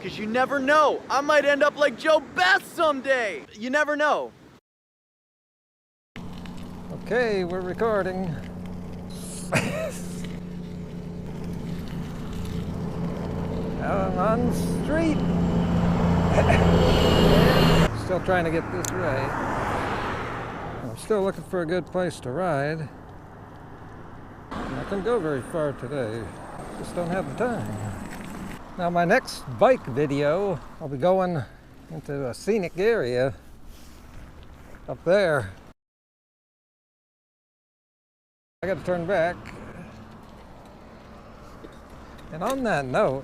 Because you never know. I might end up like Joe Best someday. You never know. Okay, we're recording. Out on the street. Still trying to get this right. I'm still looking for a good place to ride. I couldn't go very far today. Just don't have the time. Now my next bike video, I'll be going into a scenic area up there. I got to turn back. And on that note,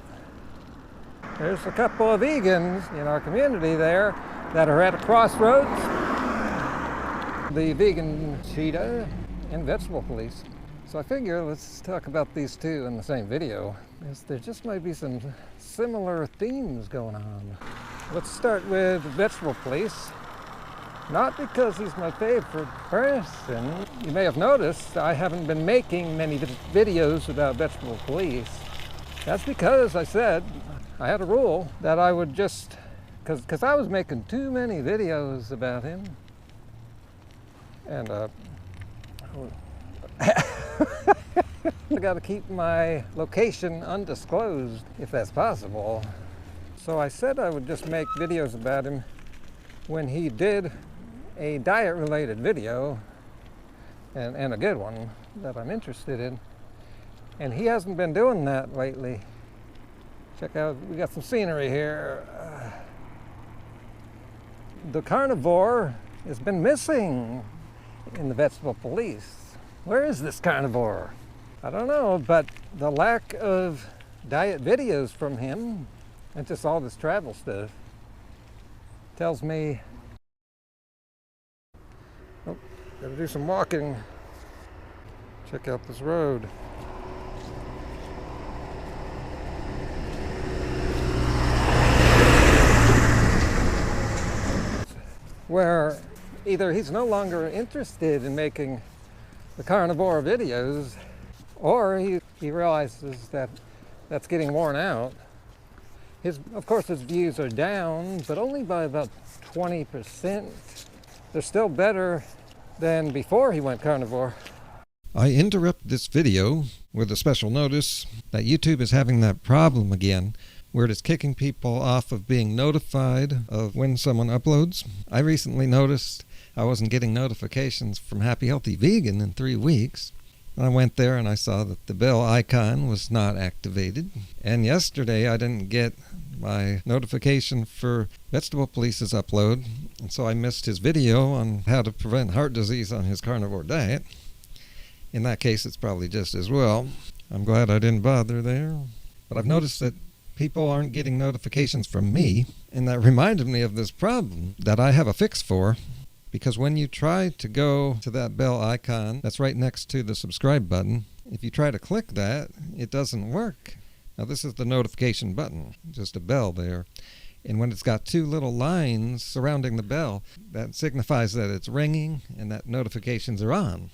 there's a couple of vegans in our community there that are at a crossroads. The Vegan Cheetah and Vegetable Police. So I figure let's talk about these two in the same video, because there just might be some similar themes going on. Let's start with Vegetable Police. Not because he's my favorite person. You may have noticed I haven't been making many videos about Vegetable Police. That's because I said I had a rule that I would just, because I was making too many videos about him. And I got to keep my location undisclosed if that's possible. So I said I would just make videos about him when he did a diet-related video, and a good one that I'm interested in. And he hasn't been doing that lately. Check out, we got some scenery here. The carnivore has been missing in the Vegetable Police. Where is this carnivore? I don't know, but the lack of diet videos from him and just all this travel stuff tells me, oh, gotta do some walking. Check out this road. Where either he's no longer interested in making the carnivore videos, or he realizes that that's getting worn out. Of course his views are down, but only by about 20%. They're still better than before he went carnivore. I interrupt this video with a special notice that YouTube is having that problem again, where it is kicking people off of being notified of when someone uploads. I recently noticed I wasn't getting notifications from Happy Healthy Vegan in 3 weeks. I went there and I saw that the bell icon was not activated. And yesterday I didn't get my notification for Vegetable Police's upload, and so I missed his video on how to prevent heart disease on his carnivore diet. In that case, it's probably just as well. I'm glad I didn't bother there. But I've noticed that people aren't getting notifications from me, and that reminded me of this problem that I have a fix for. Because when you try to go to that bell icon that's right next to the subscribe button, if you try to click that, it doesn't work. Now this is the notification button, just a bell there. And when it's got two little lines surrounding the bell, that signifies that it's ringing and that notifications are on.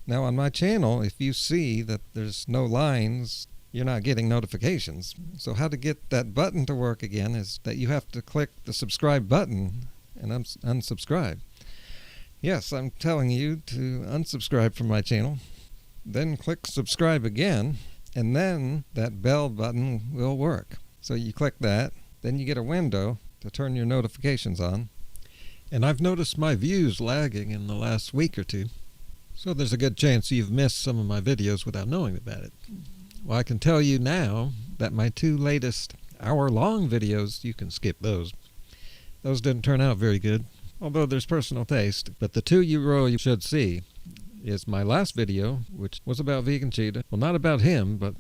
Now on my channel, if you see that there's no lines, you're not getting notifications. So how to get that button to work again is that you have to click the subscribe button and unsubscribe. Yes, I'm telling you to unsubscribe from my channel, then click subscribe again, and then that bell button will work. So you click that, then you get a window to turn your notifications on. And I've noticed my views lagging in the last week or two, so there's a good chance you've missed some of my videos without knowing about it. Well, I can tell you now that my 2 latest hour-long videos, you can skip those. Those didn't turn out very good, although there's personal taste. But the 2 you really should see is my last video, which was about Vegan Cheetah. Well, not about him, but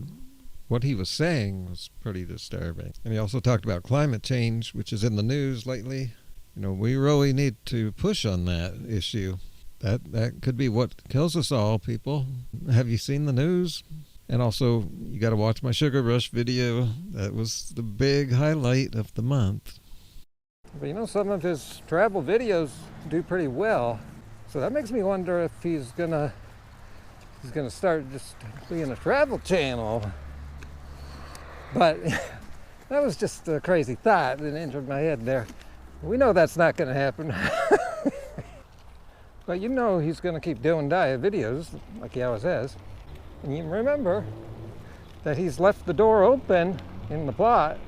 what he was saying was pretty disturbing. And he also talked about climate change, which is in the news lately. You know, we really need to push on that issue. That could be what kills us all, people. Have you seen the news? And also, you got to watch my Sugar Rush video. That was the big highlight of the month. But you know, some of his travel videos do pretty well. So that makes me wonder if he's gonna start just being a travel channel. But That was just a crazy thought that entered my head there. We know that's not going to happen. But you know he's going to keep doing diet videos like he always has. And you remember that he's left the door open in the plot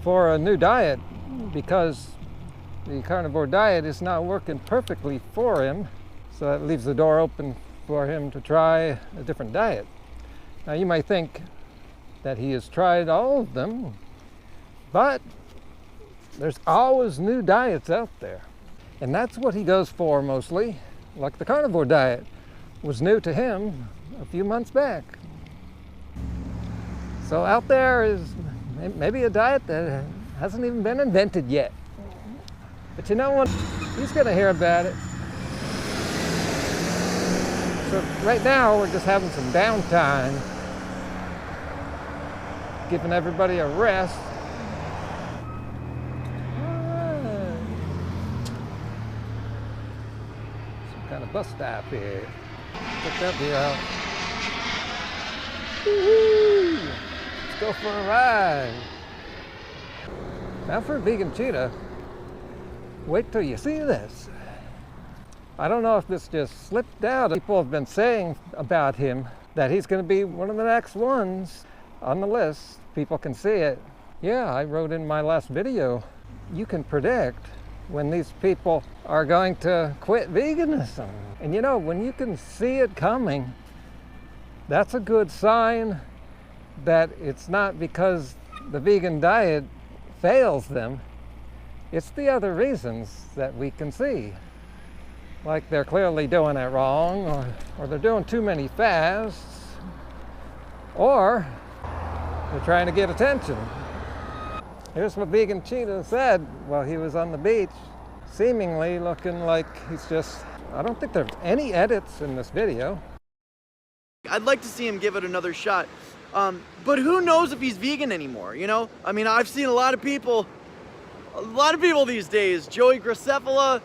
for a new diet because the carnivore diet is not working perfectly for him. So that leaves the door open for him to try a different diet. Now you might think that he has tried all of them, but there's always new diets out there. And that's what he goes for mostly, like the carnivore diet was new to him a few months back. So out there is maybe a diet that hasn't even been invented yet. But you know what? He's gonna hear about it. So right now we're just having some downtime, giving everybody a rest. Some kind of bus stop here. Check that view out. Woo-hoo! Let's go for a ride. Now for Vegan Cheetah, wait till you see this. I don't know if this just slipped out. People have been saying about him that he's going to be one of the next ones on the list. People can see it. Yeah, I wrote in my last video, you can predict when these people are going to quit veganism. And you know, when you can see it coming, that's a good sign that it's not because the vegan diet fails them. It's the other reasons that we can see. Like they're clearly doing it wrong, or they're doing too many fasts, or they're trying to get attention. Here's what Vegan Cheetah said while he was on the beach, seemingly looking like he's just, I don't think there's any edits in this video. I'd like to see him give it another shot. But who knows if he's vegan anymore, you know? I mean, I've seen a lot of people these days, Joey Graceffa,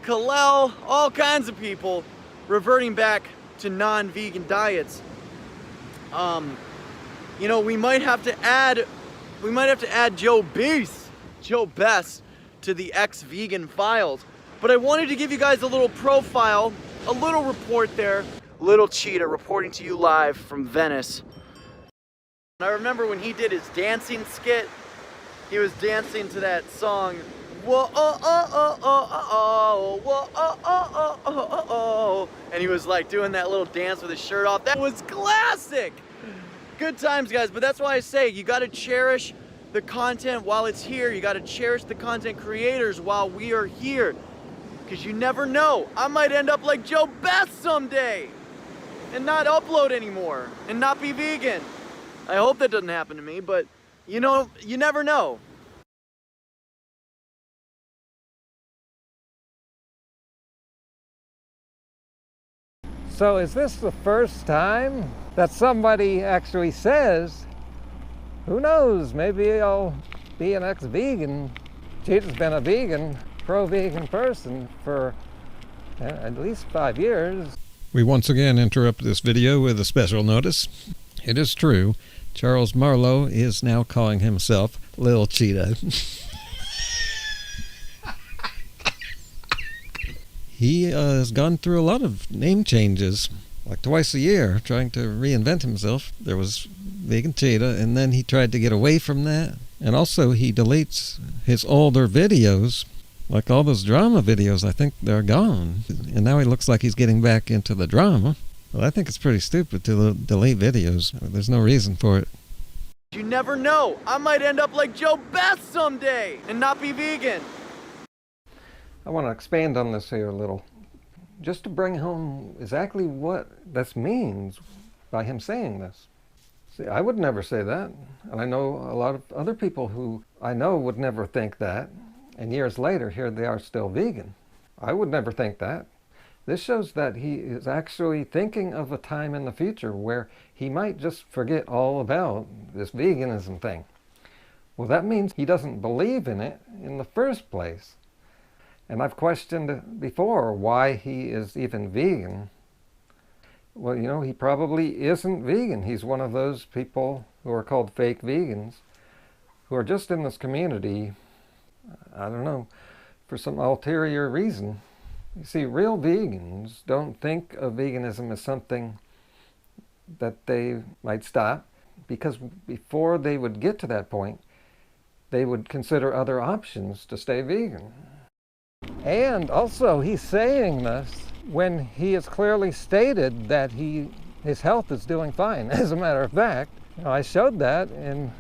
Kalel, all kinds of people reverting back to non-vegan diets. You know, we might have to add Joe Best to the ex-vegan files. But I wanted to give you guys a little profile, a little report there. LiL Cheetah reporting to you live from Venice. I remember when he did his dancing skit, he was dancing to that song, whoa, oh, oh, oh, oh, whoa, oh, oh, oh, oh, and he was like doing that little dance with his shirt off. That was classic. Good times, guys. But that's why I say you got to cherish the content while it's here. You got to cherish the content creators while we are here, because you never know. I might end up like Joe Best someday and not upload anymore and not be vegan. I hope that doesn't happen to me, but you know, you never know. So is this the first time that somebody actually says, who knows, maybe I'll be an ex-vegan? Cheetah's been a vegan, pro-vegan person for at least 5 years. We once again interrupt this video with a special notice. It is true, Charles Marlowe is now calling himself LiL Cheetah. He has gone through a lot of name changes, like twice a year, trying to reinvent himself. There was Vegan Cheetah, and then he tried to get away from that. And also he deletes his older videos, like all those drama videos. I think they're gone. And now he looks like he's getting back into the drama. Well, I think it's pretty stupid to delete videos. There's no reason for it. You never know. I might end up like Joe Best someday and not be vegan. I want to expand on this here a little, just to bring home exactly what this means by him saying this. See, I would never say that, and I know a lot of other people who I know would never think that, and years later, here they are still vegan. I would never think that. This shows that he is actually thinking of a time in the future where he might just forget all about this veganism thing. Well, that means he doesn't believe in it in the first place. And I've questioned before why he is even vegan. Well, you know, he probably isn't vegan. He's one of those people who are called fake vegans who are just in this community, I don't know, for some ulterior reason. You see, real vegans don't think of veganism as something that they might stop, because before they would get to that point, they would consider other options to stay vegan. And also, he's saying this when he has clearly stated that his health is doing fine. As a matter of fact, I showed that in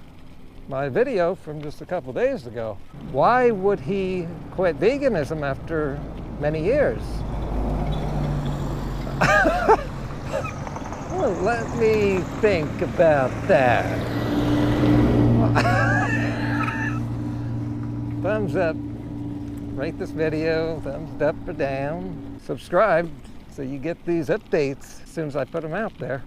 my video from just a couple days ago. Why would he quit veganism after many years? Well, let me think about that. Thumbs up, rate this video, thumbs up or down, subscribe so you get these updates as soon as I put them out there.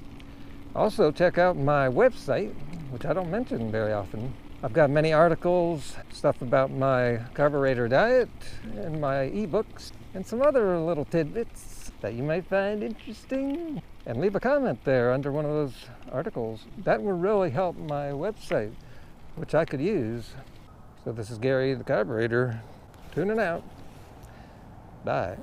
Also, check out my website, which I don't mention very often. I've got many articles, stuff about my carbohydrate diet, and my ebooks, and some other little tidbits that you might find interesting. And leave a comment there under one of those articles. That would really help my website, which I could use. So this is Gary the Carburetor, tuning out. Bye.